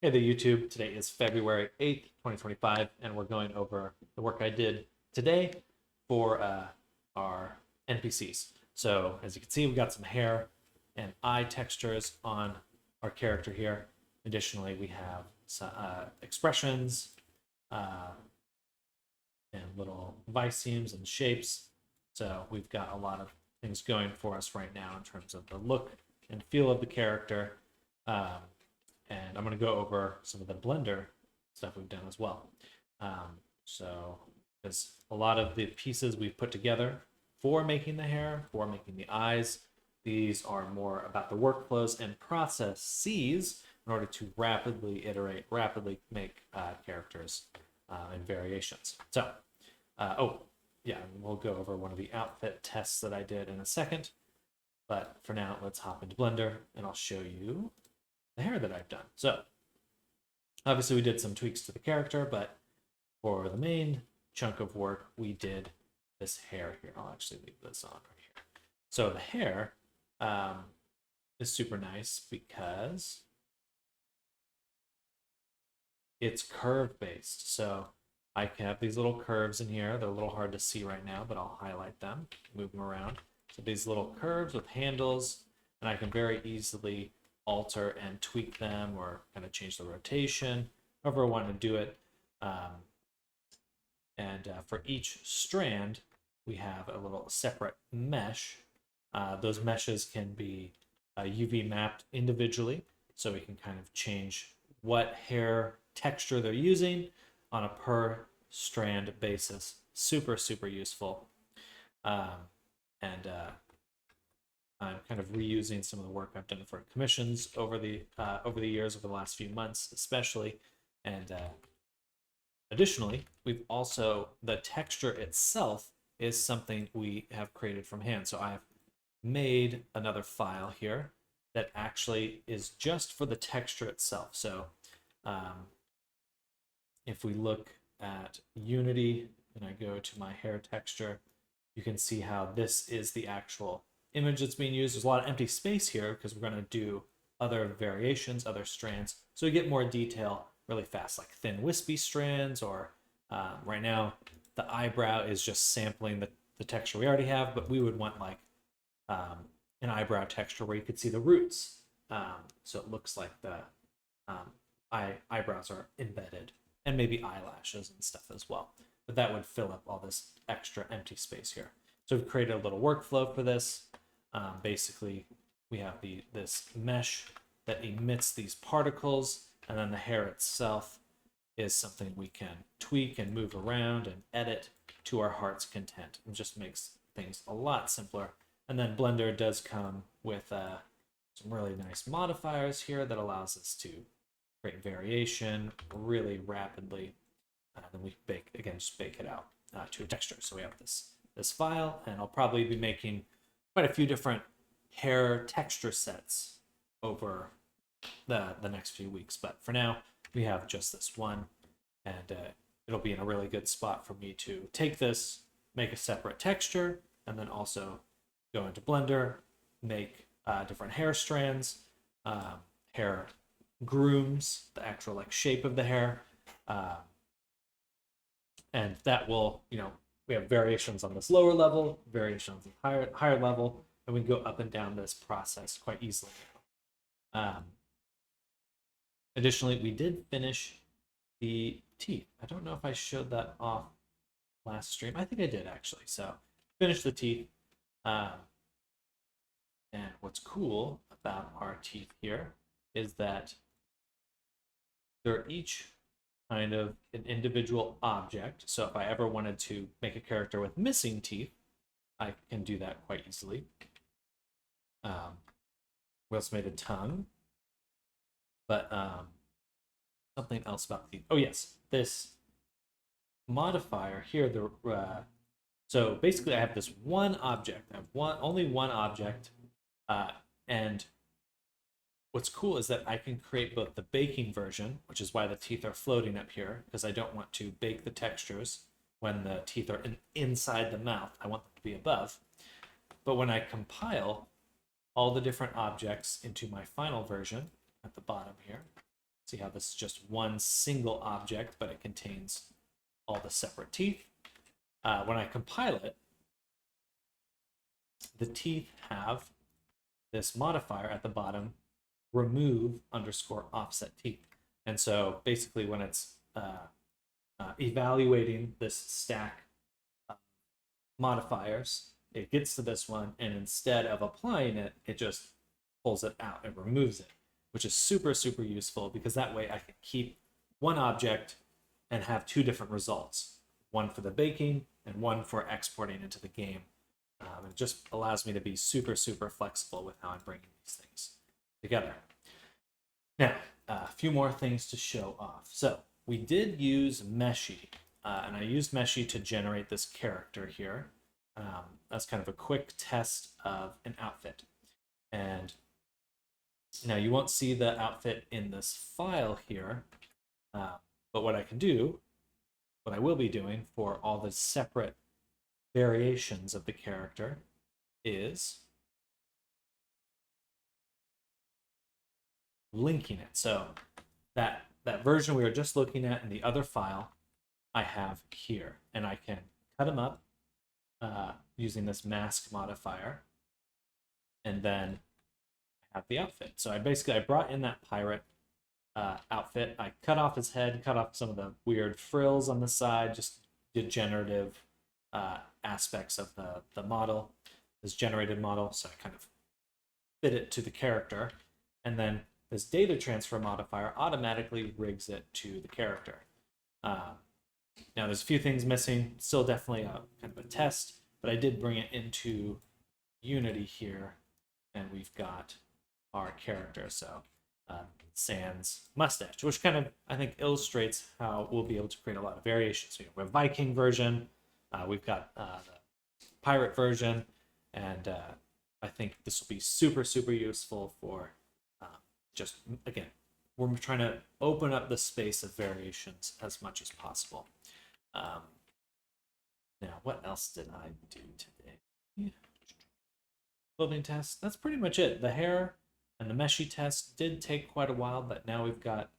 Hey there, YouTube. Today is February 8th, 2025, and we're going over the work I did today for our NPCs. So, as you can see, we got some hair and eye textures on our character here. Additionally, we have some, expressions uh, and little vice seams and shapes. So, we've got a lot of things going for us right now in terms of the look and feel of the character. Um, and I'm going to go over some of the Blender stuff we've done as well. So, because a lot of the pieces we've put together for making the hair, for making the eyes, these are more about the workflows and processes in order to rapidly iterate, rapidly make characters and variations. So, oh, yeah, we'll go over one of the outfit tests that I did in a second. But for now, let's hop into Blender and I'll show you the hair that I've done. So obviously we did some tweaks to the character, but for the main chunk of work, we did this hair here. I'll actually leave this on right here. So the hair is super nice because it's curve based. So I have these little curves in here. They're a little hard to see right now, but I'll highlight them, move them around. So these little curves with handles, and I can very easily alter and tweak them or kind of change the rotation, however I want to do it. For each strand, we have a little separate mesh. Those meshes can be UV mapped individually, so we can kind of change what hair texture they're using on a per strand basis. Super, super useful. I'm kind of reusing some of the work I've done for commissions over the years, over the last few months, especially. And additionally, we've also the texture itself is something we have created from hand. So I've made another file here that actually is just for the texture itself. So if we look at Unity and I go to my hair texture, you can see how this is the actual image that's being used. There's a lot of empty space here because we're going to do other variations, other strands. So we get more detail really fast, like thin wispy strands, or right now the eyebrow is just sampling the texture we already have, but we would want like an eyebrow texture where you could see the roots. So it looks like the eyebrows are embedded, and maybe eyelashes and stuff as well. But that would fill up all this extra empty space here. So we've created a little workflow for this. Basically, we have this mesh that emits these particles, and then the hair itself is something we can tweak and move around and edit to our heart's content. It just makes things a lot simpler. And then Blender does come with some really nice modifiers here that allows us to create variation really rapidly. Then we just bake it out to a texture. So we have this file, and I'll probably be making quite a few different hair texture sets over the next few weeks. But for now, we have just this one, and it'll be in a really good spot for me to take this, make a separate texture, and then also go into Blender, make different hair strands, hair grooms, the actual like shape of the hair, and that will, we have variations on this lower level, variations on the higher level, and we can go up and down this process quite easily now. Additionally, we did finish the teeth. I don't know if I showed that off last stream. I think I did actually. So finish the teeth. And what's cool about our teeth here is that they're each kind of an individual object. So if I ever wanted to make a character with missing teeth, I can do that quite easily. We also made a tongue, but something else about the, oh yes, this modifier here, so basically I have this one object. I have only one object, and what's cool is that I can create both the baking version, which is why the teeth are floating up here, because I don't want to bake the textures when the teeth are inside the mouth. I want them to be above. But when I compile all the different objects into my final version at the bottom here, See how this is just one single object, but it contains all the separate teeth. When I compile it, the teeth have this modifier at the bottom, remove underscore offset teeth. And so basically when it's evaluating this stack of modifiers, it gets to this one, and instead of applying it, it just pulls it out and removes it, which is super, super useful because that way I can keep one object and have two different results, one for the baking and one for exporting into the game. It just allows me to be super, super flexible with how I'm bringing these things together. Now, a few more things to show off. So we did use Meshy, and I used Meshy to generate this character here. That's kind of a quick test of an outfit. And now you won't see the outfit in this file here, but what I can do, what I will be doing for all the separate variations of the character is linking it. So that version we were just looking at in the other file, I have here, and I can cut them up using this mask modifier, and then I have the outfit. So I brought in that pirate outfit. I cut off his head, cut off some of the weird frills on the side, just degenerative aspects of the model, this generated model. So I kind of fit it to the character, and then this data transfer modifier automatically rigs it to the character. Now there's a few things missing, still definitely a kind of a test, but I did bring it into Unity here, and we've got our character. So sans mustache, which kind of, I think, illustrates how we'll be able to create a lot of variations. So we have a Viking version, we've got the pirate version, and I think this will be super, super useful for just, again, we're trying to open up the space of variations as much as possible. Now, what else did I do today? Clothing test, that's pretty much it. The hair and the Meshy test did take quite a while, but now we've got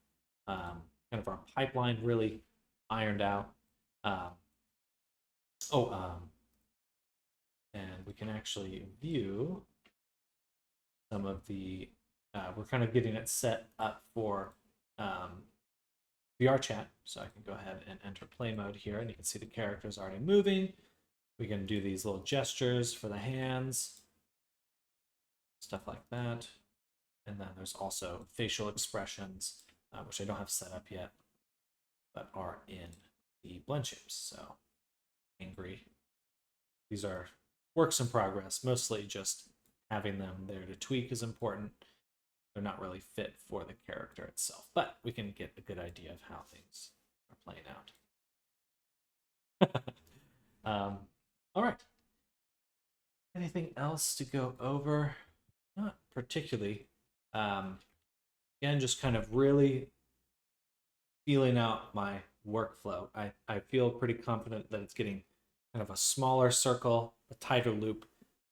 kind of our pipeline really ironed out. And we can actually view some of the, we're kind of getting it set up for VRChat. So I can go ahead and enter play mode here, and you can see the characters already moving. We can do these little gestures for the hands, stuff like that. And then there's also facial expressions, which I don't have set up yet, but are in the blend shapes. So angry. These are works in progress, mostly just having them there to tweak is important. They're not really fit for the character itself, but we can get a good idea of how things are playing out. All right. Anything else to go over? Not particularly. Again, just kind of really feeling out my workflow. I feel pretty confident that it's getting kind of a smaller circle, a tighter loop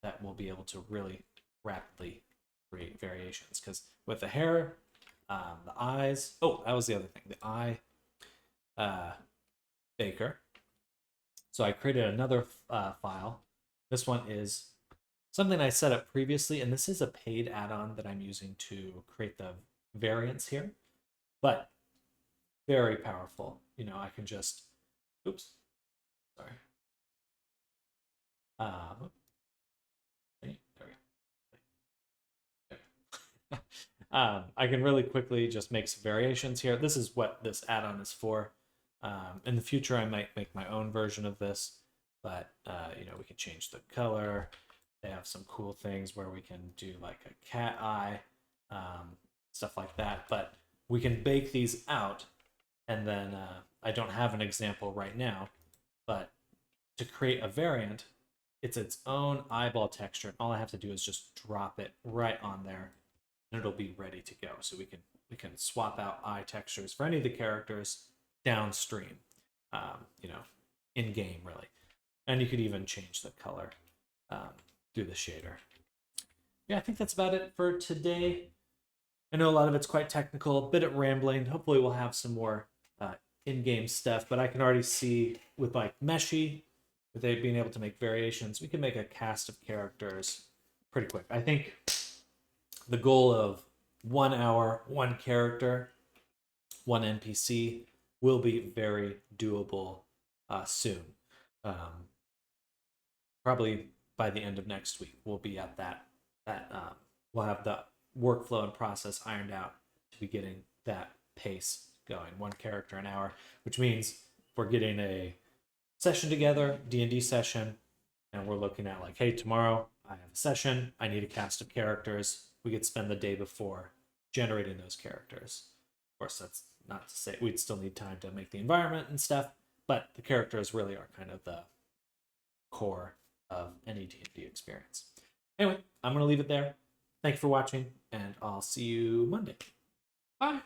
that will be able to really rapidly create variations. Because with the hair, the eyes, oh, that was the other thing, the eye baker. So I created another file. This one is something I set up previously, and this is a paid add-on that I'm using to create the variants here, but very powerful. You know, I can just, oops, sorry. There we go. I can really quickly just make some variations here. This is what this add-on is for. In the future, I might make my own version of this, but you know, we can change the color. They have some cool things where we can do like a cat eye, stuff like that. But we can bake these out, and then I don't have an example right now, but to create a variant, it's its own eyeball texture, and all I have to do is just drop it right on there, and it'll be ready to go. So we can swap out eye textures for any of the characters downstream, you know, in game really, and you could even change the color through the shader. Yeah, I think that's about it for today. I know a lot of it's quite technical, a bit rambling. Hopefully we'll have some more in-game stuff, but I can already see with like Meshi, with it being able to make variations, we can make a cast of characters pretty quick. I think the goal of 1 hour, one character, one NPC will be very doable soon. Probably by the end of next week, we'll be at that we'll have the workflow and process ironed out to be getting that pace going. One character an hour, which means if we're getting a session together, D&D session, and we're looking at like, hey, tomorrow I have a session, I need a cast of characters. We could spend the day before generating those characters. Of course, that's not to say we'd still need time to make the environment and stuff, but the characters really are kind of the core of any D&D experience. Anyway, I'm going to leave it there. Thank you for watching, and I'll see you Monday. Bye.